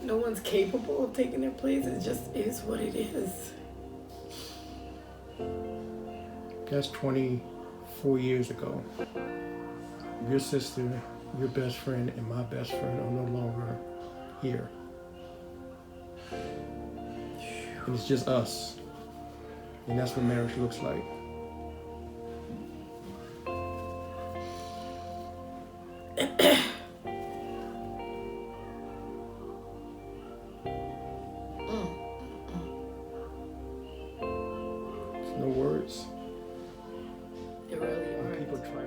No one's capable of taking their place. It just is what it is. That's 24 years ago. Your sister, your best friend, and my best friend are no longer here. And it's just us. And that's what marriage looks like. No words. It really are. People try.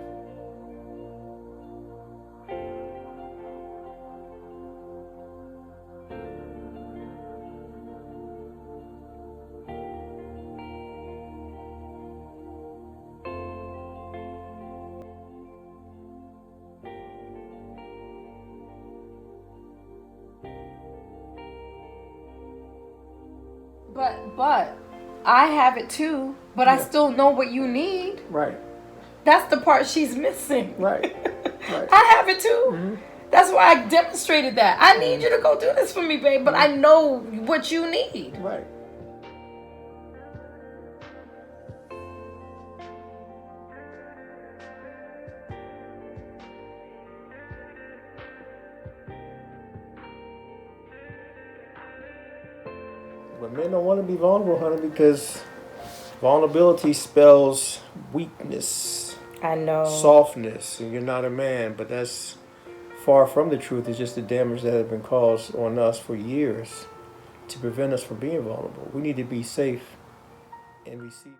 But I have it too, but I still know what you need. Right. That's the part she's missing. Right. Right. I have it too. Mm-hmm. That's why I demonstrated that. I need you to go do this for me, babe, but I know what you need. Right. But men don't want to be vulnerable, honey, because vulnerability spells weakness. I know. Softness, and you're not a man, but that's far from the truth. It's just the damage that has been caused on us for years to prevent us from being vulnerable. We need to be safe and receive.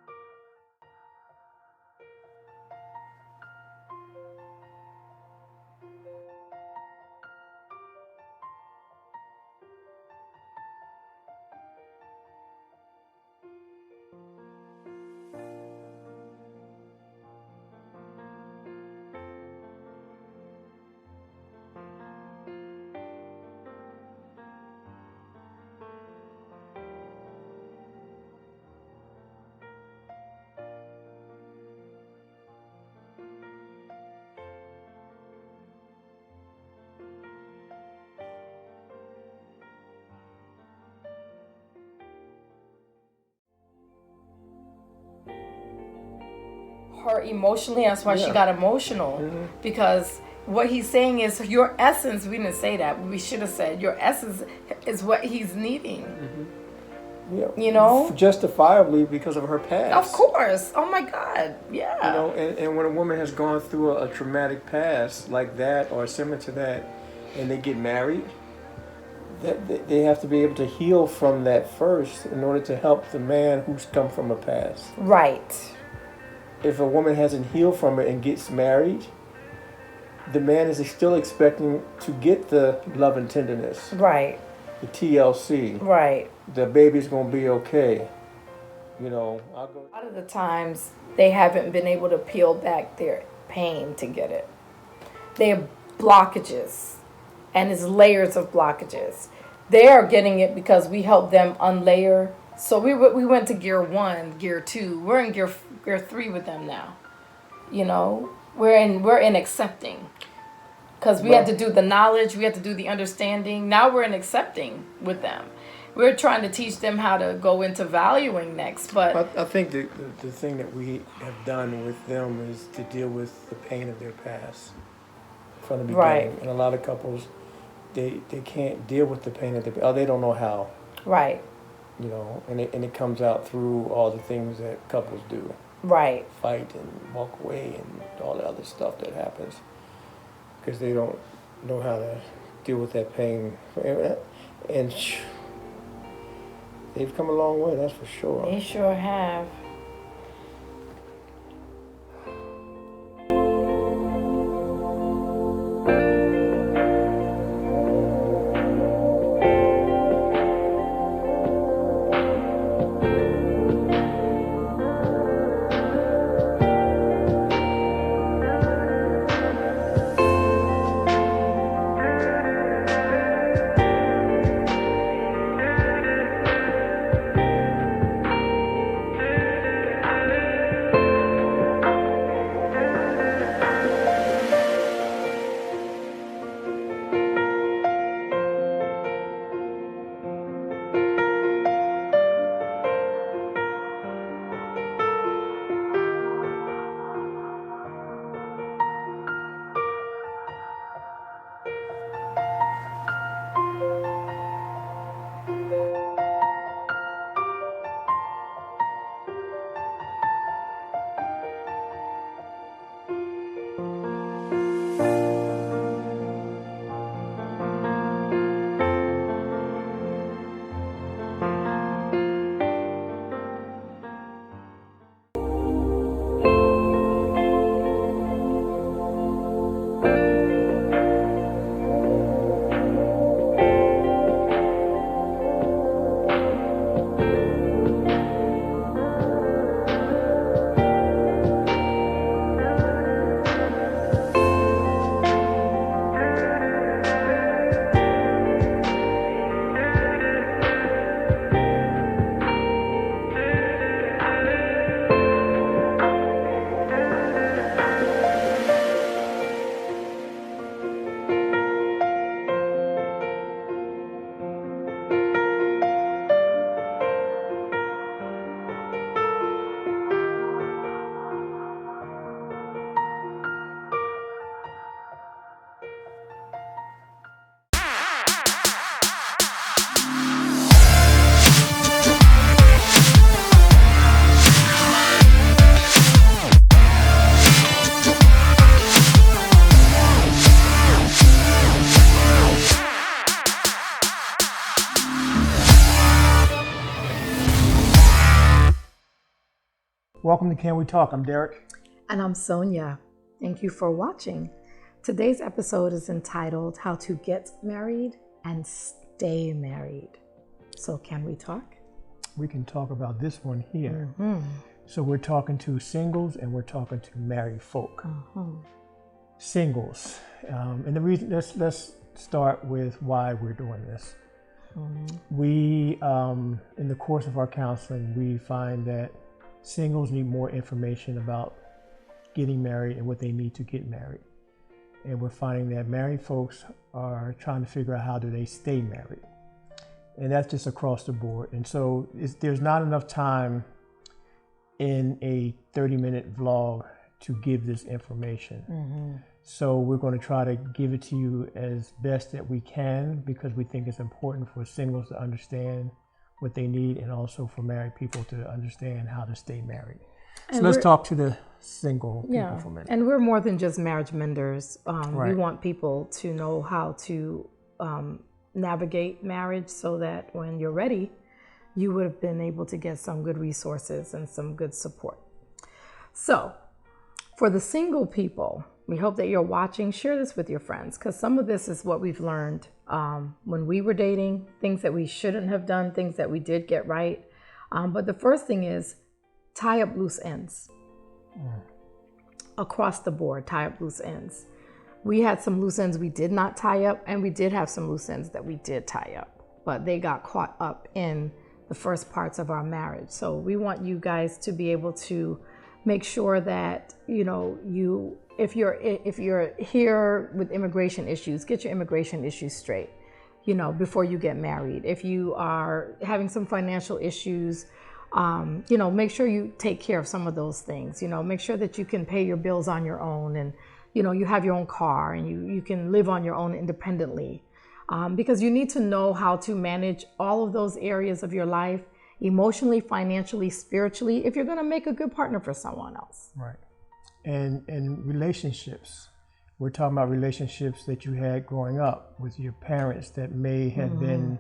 Her emotionally, that's why she got emotional. Mm-hmm. Because what he's saying is your essence. We didn't say that. We should have said your essence is what he's needing. Mm-hmm. Yeah. You know? Justifiably because of her past. Of course. Oh my God. Yeah. You know, and when a woman has gone through a traumatic past like that or similar to that, and they get married, that they have to be able to heal from that first in order to help the man who's come from a past. Right. If a woman hasn't healed from it and gets married, the man is still expecting to get the love and tenderness. Right. The TLC. Right. The baby's going to be okay. You know, a lot of the times they haven't been able to peel back their pain to get it. They have blockages, and it's layers of blockages. They are getting it because we help them unlayer. So we went to gear 1, gear 2. We're in gear 3 with them now. You know, we're in accepting, because we had to do the knowledge, we had to do the understanding. Now we're in accepting with them. We're trying to teach them how to go into valuing next. But I think the thing that we have done with them is to deal with the pain of their past from the beginning. Right. And a lot of couples, they can't deal with the pain of their past. Oh, they don't know how. Right. You know, and it comes out through all the things that couples do. Right. Fight and walk away and all the other stuff that happens because they don't know how to deal with that pain. And they've come a long way, that's for sure. They sure have. Welcome to Can We Talk? I'm Derek. And I'm Sonia. Thank you for watching. Today's episode is entitled How to Get Married and Stay Married. So can we talk? We can talk about this one here. So we're talking to singles and we're talking to married folk. Singles. And the reason, let's start with why we're doing this. We, in the course of our counseling, we find that singles need more information about getting married and what they need to get married. And we're finding that married folks are trying to figure out how do they stay married. And that's just across the board. And so there's not enough time in a 30-minute vlog to give this information. So we're going to try to give it to you as best that we can, because we think it's important for singles to understand what they need, and also for married people to understand how to stay married. So let's talk to the single people for a minute. And we're more than just marriage menders. Right. We want people to know how to navigate marriage so that when you're ready, you would have been able to get some good resources and some good support. So for the single people, we hope that you're watching. Share this with your friends, because some of this is what we've learned when we were dating, things that we shouldn't have done, things that we did get right. But the first thing is tie up loose ends. Across the board, tie up loose ends. We had some loose ends we did not tie up, and we did have some loose ends that we did tie up, but they got caught up in the first parts of our marriage. So we want you guys to be able to make sure that, if you're here with immigration issues, get your immigration issues straight, before you get married. If you are having some financial issues, make sure you take care of some of those things. Make sure that you can pay your bills on your own, and you have your own car, and you can live on your own independently, because you need to know how to manage all of those areas of your life, emotionally, financially, spiritually, if you're going to make a good partner for someone else. Right. And relationships. We're talking about relationships that you had growing up with your parents that may have been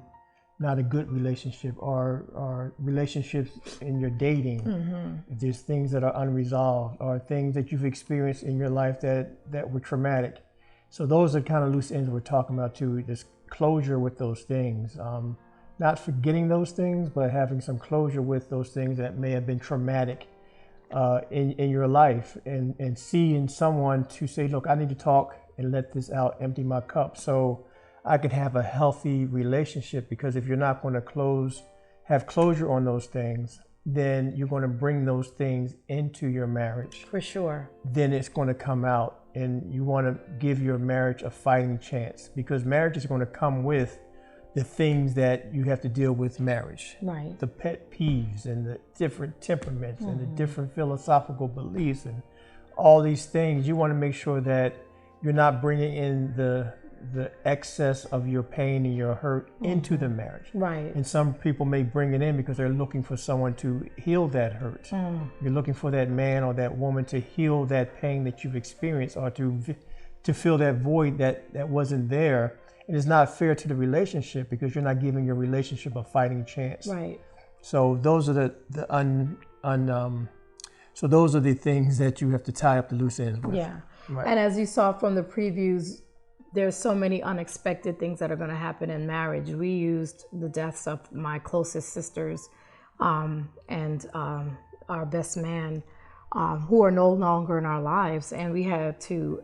not a good relationship, or relationships in your dating. If there's things that are unresolved, or things that you've experienced in your life that were traumatic. So those are kind of loose ends we're talking about too. This closure with those things. Not forgetting those things, but having some closure with those things that may have been traumatic in your life, and seeing someone to say, look, I need to talk and let this out, empty my cup, so I could have a healthy relationship. Because if you're not going to have closure on those things, then you're going to bring those things into your marriage. For sure. Then it's going to come out, and you want to give your marriage a fighting chance, because marriage is going to come with the things that you have to deal with marriage. Right. The pet peeves and the different temperaments and the different philosophical beliefs and all these things. You want to make sure that you're not bringing in the excess of your pain and your hurt into the marriage. Right. And some people may bring it in because they're looking for someone to heal that hurt. You're looking for that man or that woman to heal that pain that you've experienced, or to fill that void that wasn't there. And it's not fair to the relationship, because you're not giving your relationship a fighting chance. Right. So those are so those are the things that you have to tie up the loose ends with. Yeah. Right. And as you saw from the previews, there's so many unexpected things that are going to happen in marriage. We used the deaths of my closest sisters and our best man, who are no longer in our lives, and we had to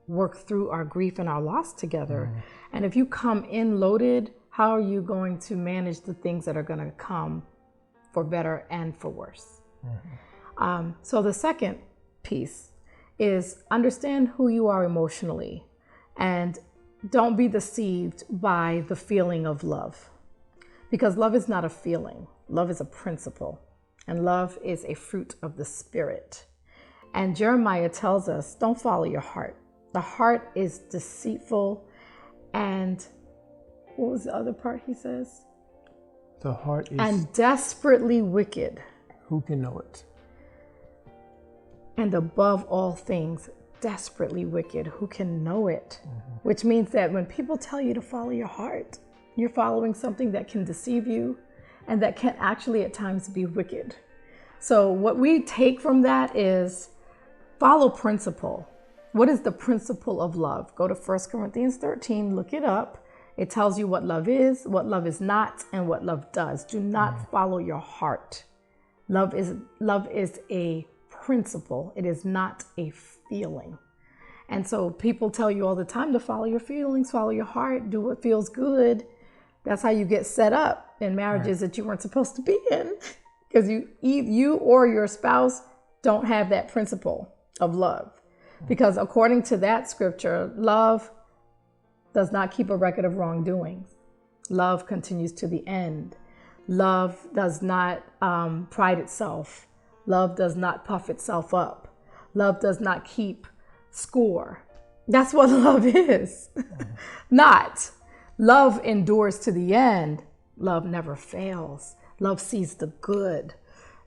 work through our grief and our loss together. And if you come in loaded, how are you going to manage the things that are going to come for better and for worse? So the second piece is understand who you are emotionally, and don't be deceived by the feeling of love, because love is not a feeling. Love is a principle, and love is a fruit of the Spirit. And Jeremiah tells us, don't follow your heart. The heart is deceitful, and what was the other part he says? The heart is... And desperately wicked. Who can know it? And above all things, desperately wicked. Who can know it? Which means that when people tell you to follow your heart, you're following something that can deceive you and that can actually at times be wicked. So what we take from that is follow principle. What is the principle of love? Go to 1 Corinthians 13, look it up. It tells you what love is not, and what love does. Do not follow your heart. Love is a principle. It is not a feeling. And so people tell you all the time to follow your feelings, follow your heart, do what feels good. That's how you get set up in marriages that you weren't supposed to be in, because you or your spouse don't have that principle of love. Because according to that scripture, love does not keep a record of wrongdoings. Love continues to the end. Love does not pride itself. Love does not puff itself up. Love does not keep score. That's what love is. Not. Love endures to the end. Love never fails. Love sees the good.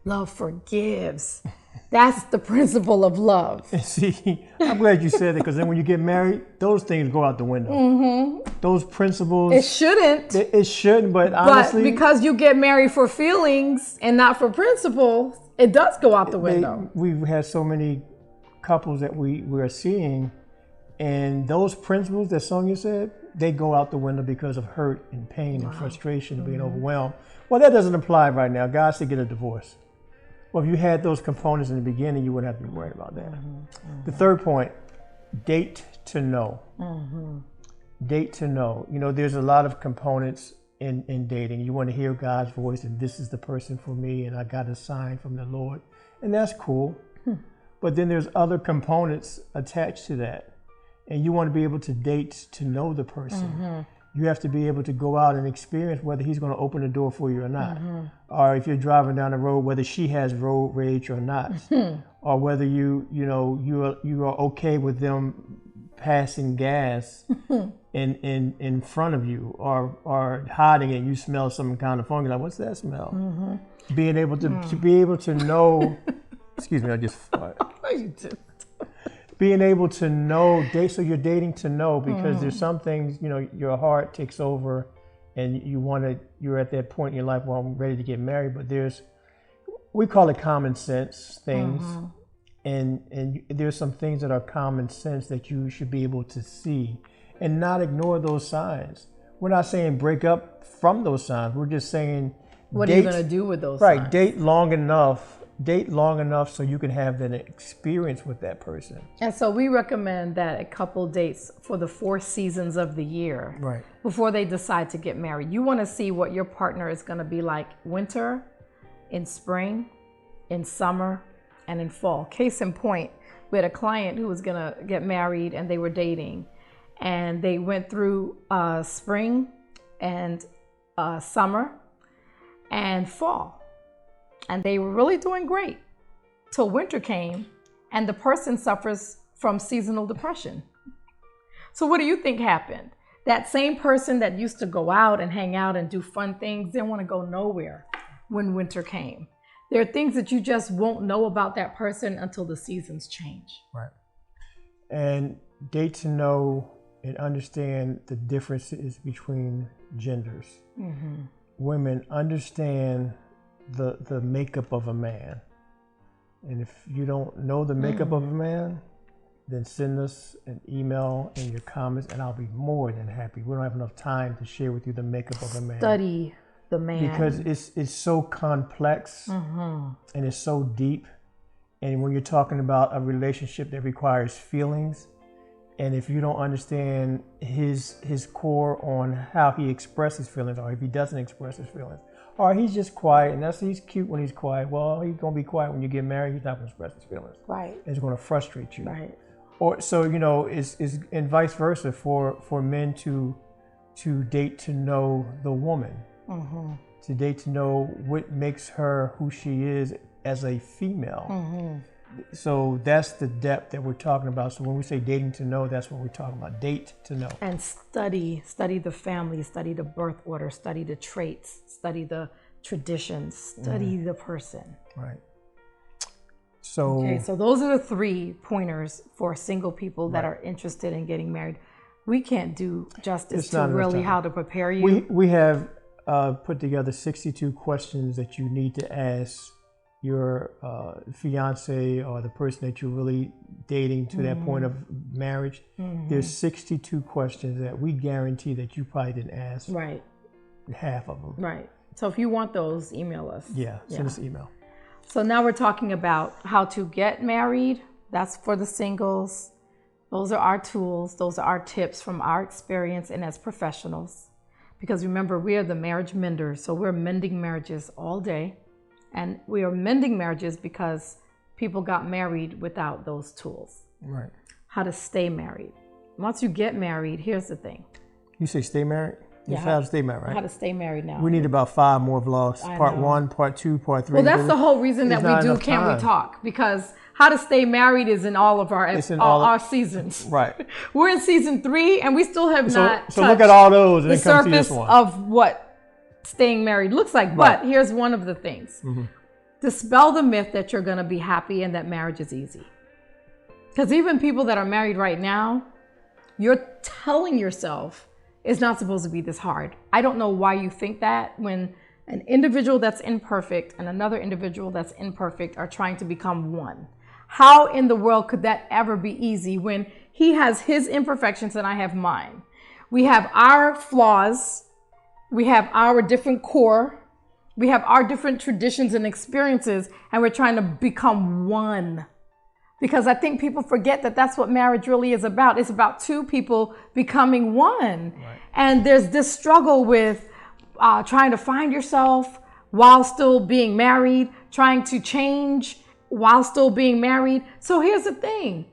Love forgives. That's the principle of love. See, I'm glad you said that, because then when you get married, those things go out the window. Those principles. It shouldn't. It shouldn't, but honestly. But because you get married for feelings and not for principles, it does go out the window. We've had so many couples that we're seeing, and those principles that Sonia said, they go out the window because of hurt and pain and frustration and being overwhelmed. Well, that doesn't apply right now. God said get a divorce. Well, if you had those components in the beginning, you wouldn't have to be worried about that. The third point, date to know. Date to know. You know, there's a lot of components in dating. You want to hear God's voice, and this is the person for me, and I got a sign from the Lord. And that's cool. But then there's other components attached to that. And you want to be able to date to know the person. You have to be able to go out and experience whether he's going to open the door for you or not. Or if you're driving down the road, whether she has road rage or not. Or whether you are okay with them passing gas in front of you, or hiding it. You smell some kind of fungus. Like, what's that smell? Being able to know. Excuse me, I just farted. Being able to know, so you're dating to know, because there's some things, your heart takes over, and you're at that point in your life, well, I'm ready to get married, but we call it common sense things, and there's some things that are common sense that you should be able to see and not ignore those signs. We're not saying break up from those signs. We're just saying, what are you going to do with those signs? Date long enough so you can have that experience with that person. And so we recommend that a couple dates for the 4 seasons of the year before they decide to get married. You want to see what your partner is going to be like winter, in spring, in summer, and in fall. Case in point, we had a client who was going to get married, and they were dating, and they went through spring and summer and fall. And they were really doing great till winter came, and the person suffers from seasonal depression. So what do you think happened? That same person that used to go out and hang out and do fun things didn't want to go nowhere when winter came. There are things that you just won't know about that person until the seasons change. Right. And date to know and understand the differences between genders. Women understand the makeup of a man, and if you don't know the makeup of a man, then send us an email in your comments, and I'll be more than happy. We don't have enough time to share with you the makeup of a man. Study the man, because it's so complex and it's so deep. And when you're talking about a relationship that requires feelings, and if you don't understand his core on how he expresses feelings, or if he doesn't express his feelings, or he's just quiet, and he's cute when he's quiet. Well, he's gonna be quiet when you get married. He's not gonna express his feelings. Right. It's gonna frustrate you. Right. Or so is and vice versa for men to date to know the woman, to date to know what makes her who she is as a female. So that's the depth that we're talking about. So when we say dating to know, that's what we're talking about. Date to know. And study the family, study the birth order, study the traits, study the traditions, study the person. Right. So those are the 3 pointers for single people that are interested in getting married. We can't do justice to really how to prepare you. We have put together 62 questions that you need to ask your fiance or the person that you're really dating to that point of marriage, there's 62 questions that we guarantee that you probably didn't ask Right. half of them. Right. So if you want those, email us. Yeah, send us an email. So now we're talking about how to get married. That's for the singles. Those are our tools. Those are our tips from our experience and as professionals. Because remember, we are the marriage menders. So we're mending marriages all day. And we are mending marriages because people got married without those tools. Right. How to stay married. Once you get married, here's the thing. You say stay married? Yeah, How to stay married, right? How to stay married now. We need about 5 more vlogs. I Part know. 1, part 2, part 3. Well, that's the whole reason that There's not we do enough Can time. We Talk? Because how to stay married is in all of our It's in all all of- our seasons. Right. We're in season 3 and we still have not So look at all those and the then come to surface this one. of what staying married looks like. Right. But here's one of the things. Dispel the myth that you're going to be happy and that marriage is easy. Because even people that are married right now, you're telling yourself it's not supposed to be this hard. I don't know why you think that when an individual that's imperfect and another individual that's imperfect are trying to become one. How in the world could that ever be easy when he has his imperfections and I have mine? We have our flaws. We have our different core. We have our different traditions and experiences, and we're trying to become one. Because I think people forget that that's what marriage really is about. It's about two people becoming one. Right. And there's this struggle with trying to find yourself while still being married, trying to change while still being married. So here's the thing.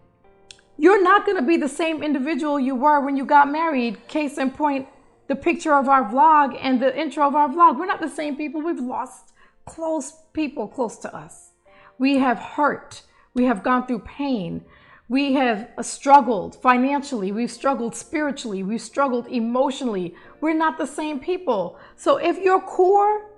You're not going to be the same individual you were when you got married. Case in point, the picture of our vlog and the intro of our vlog. We're not the same people. We've lost close people close to us. We have hurt. We have gone through pain. We have struggled financially. We've struggled spiritually. We've struggled emotionally. We're not the same people. So if your core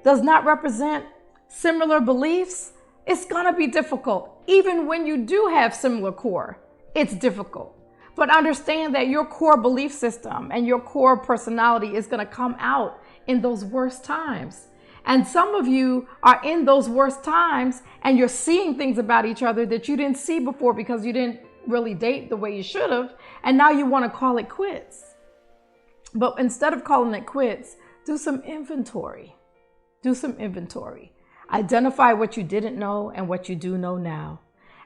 does not represent similar beliefs, it's going to be difficult. Even when you do have similar core, it's difficult. But understand that your core belief system and your core personality is going to come out in those worst times. And some of you are in those worst times and you're seeing things about each other that you didn't see before because you didn't really date the way you should have. And now you want to call it quits. But instead of calling it quits, do some inventory. Do some inventory. Identify what you didn't know and what you do know now.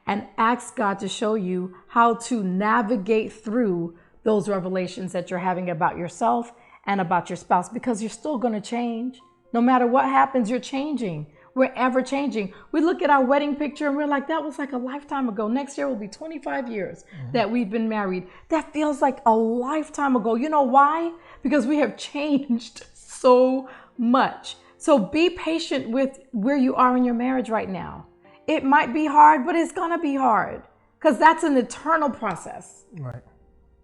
And ask God to show you how to navigate through those revelations that you're having about yourself and about your spouse, because you're still going to change. No matter what happens, you're changing. We're ever changing. We look at our wedding picture and we're like, that was like a lifetime ago. Next year will be 25 years that we've been married. That feels like a lifetime ago. You know why? Because we have changed so much. So be patient with where you are in your marriage right now. It might be hard, but it's going to be hard because that's an eternal process. Right.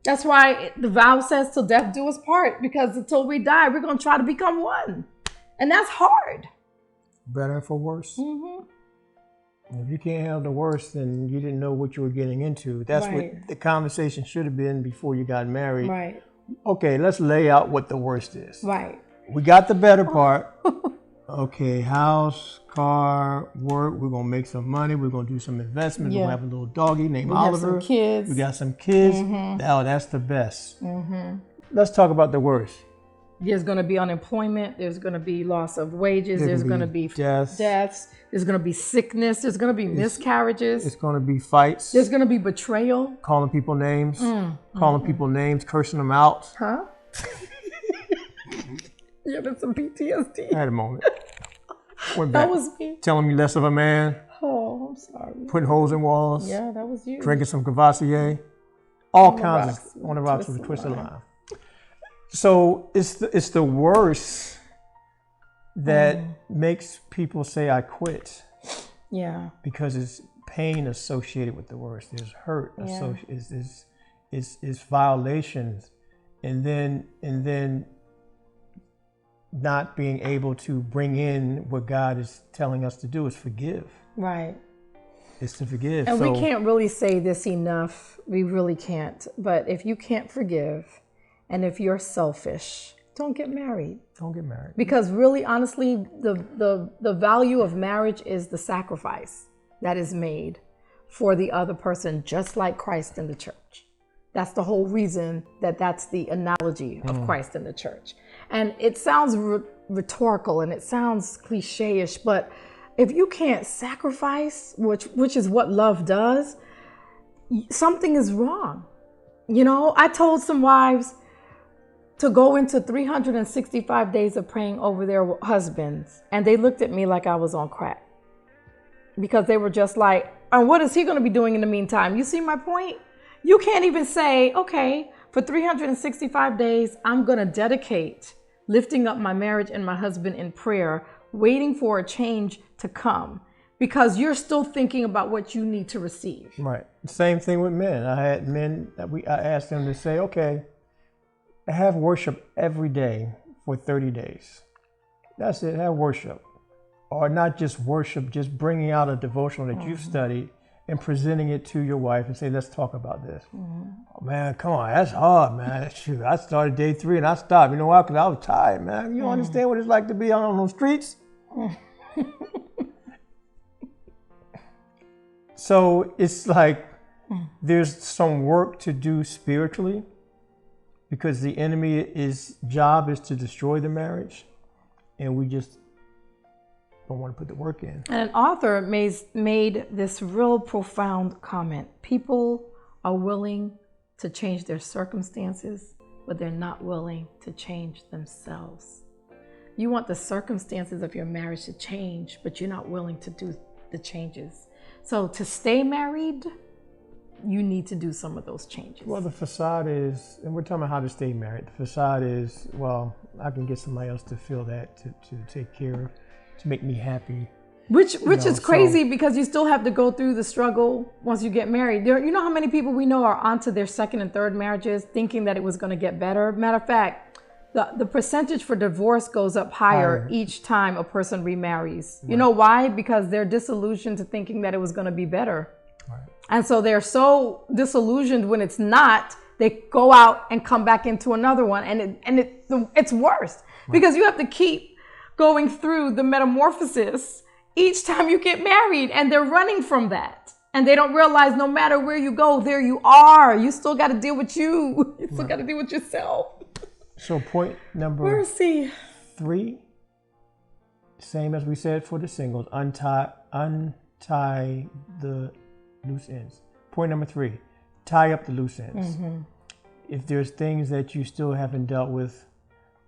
That's why the vow says till death do us part, because until we die, we're going to try to become one. And that's hard. Better for worse. Mm-hmm. If you can't handle the worst, then you didn't know what you were getting into. That's right. what the conversation should have been before you got married. Right. Okay, let's lay out what the worst is. Right. We got the better part. Okay, house, car, work. We're going to make some money. We're going to do some investment. Yeah. We're going to have a little doggy named We Oliver. have some kids. We got some kids. Mm-hmm. Oh, that's the best. Mm-hmm. Let's talk about the worst. There's going to be unemployment. There's going to be loss of wages. There's going to be deaths. There's going to be sickness. There's going to be miscarriages. It's going to be fights. There's going to be betrayal. Calling people names. Calling people names, cursing them out. Huh? Yeah, that's some PTSD. I had a moment. Went back. That was me. Telling me less of a man. Oh, I'm sorry. Putting holes in walls. Yeah, that was you. Drinking some Cavassier. All kinds of on the rocks with a twisted lime. So it's the worst that makes people say I quit. Yeah. Because it's pain associated with the worst. There's hurt is violations, and then not being able to bring in what God is telling us to do is forgive. Right. It's to forgive. And we can't really say this enough. We really can't. But if you can't forgive, and if you're selfish, don't get married. Don't get married. Because really, honestly, the value of marriage is the sacrifice that is made for the other person, just like Christ in the church. That's the whole reason that's the analogy of Christ in the church. And it sounds rhetorical and it sounds cliche-ish, but if you can't sacrifice, which is what love does, something is wrong. You know, I told some wives to go into 365 days of praying over their husbands, and they looked at me like I was on crack. Because they were just like, and what is he going to be doing in the meantime? You see my point? You can't even say, okay, for 365 days, I'm going to dedicate lifting up my marriage and my husband in prayer, waiting for a change to come, because you're still thinking about what you need to receive. Right. Same thing with men. I had men that I asked them to say, okay, have worship every day for 30 days. That's it. Have worship. Or not just worship, just bringing out a devotional that you've studied and presenting it to your wife and say, let's talk about this. Oh, man, come on, that's hard, man. Shoot, I started day 3 and I stopped. You know why? Because I was tired, man. You don't understand what it's like to be on those streets? So it's like there's some work to do spiritually, because the enemy's job is to destroy the marriage, and we just don't want to put the work in. And an author made this real profound comment. People are willing to change their circumstances, but they're not willing to change themselves. You want the circumstances of your marriage to change, but you're not willing to do the changes. So to stay married, you need to do some of those changes. Well, the facade is, and we're talking about how to stay married. The facade is, well, I can get somebody else to fill that, to take care of, to make me happy. Which is crazy, because you still have to go through the struggle once you get married. You know how many people we know are onto their second and third marriages thinking that it was going to get better? Matter of fact, the percentage for divorce goes up higher each time a person remarries. Right. You know why? Because they're disillusioned to thinking that it was going to be better. Right. And so they're so disillusioned when it's not, they go out and come back into another one, and it's worse. Right. Because you have to keep going through the metamorphosis each time you get married, and they're running from that. And they don't realize no matter where you go, there you are. You still got to deal with you. You still got to deal with yourself. So point number 3, same as we said for the singles, untie the loose ends. Point number 3, tie up the loose ends. Mm-hmm. If there's things that you still haven't dealt with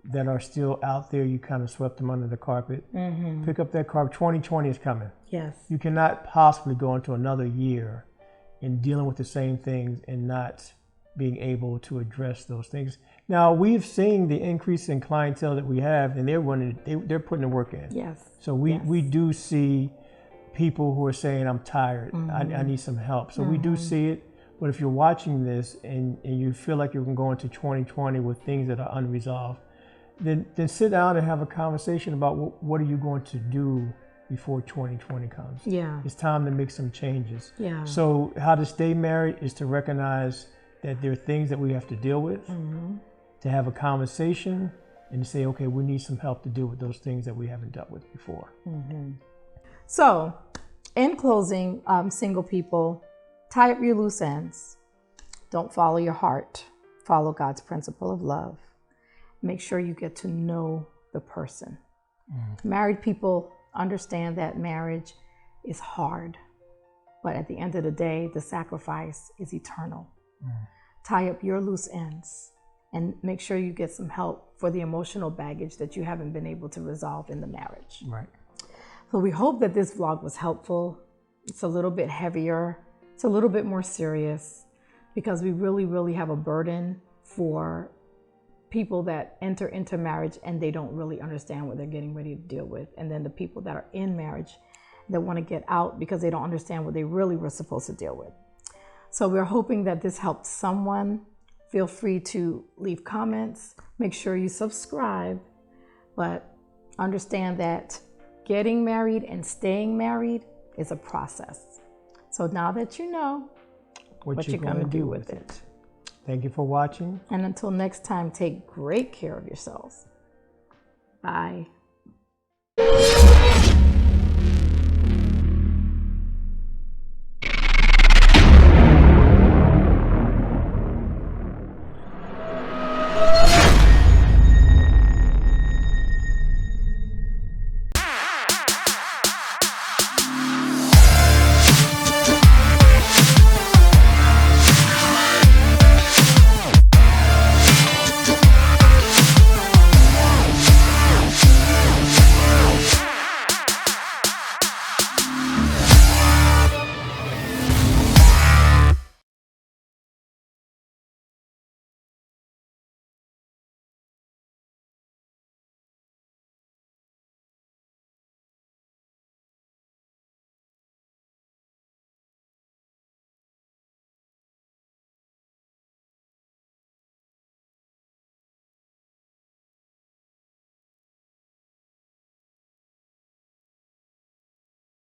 that are still out there, you kind of swept them under the carpet. Mm-hmm. Pick up that carpet. 2020 is coming. Yes. You cannot possibly go into another year in dealing with the same things and not being able to address those things. Now, we've seen the increase in clientele that we have, and they're putting the work in. Yes. So we do see people who are saying, I'm tired, I need some help. So we do see it. But if you're watching this and you feel like you're going to go into 2020 with things that are unresolved, then sit down and have a conversation about what are you going to do before 2020 comes. Yeah. It's time to make some changes. Yeah. So how to stay married is to recognize that there are things that we have to deal with, to have a conversation and to say, okay, we need some help to deal with those things that we haven't dealt with before. Mm-hmm. So in closing, single people, tie up your loose ends. Don't follow your heart. Follow God's principle of love. Make sure you get to know the person. Married people understand that marriage is hard, but at the end of the day, the sacrifice is eternal. Tie up your loose ends and make sure you get some help for the emotional baggage that you haven't been able to resolve in the marriage. Right. So we hope that this vlog was helpful. It's a little bit heavier. It's a little bit more serious, because we really, really have a burden for people that enter into marriage and they don't really understand what they're getting ready to deal with. And then the people that are in marriage that want to get out because they don't understand what they really were supposed to deal with. So we're hoping that this helped someone. Feel free to leave comments. Make sure you subscribe. But understand that getting married and staying married is a process. So now that you know what you're going to do with it. Thank you for watching. And until next time, take great care of yourselves. Bye.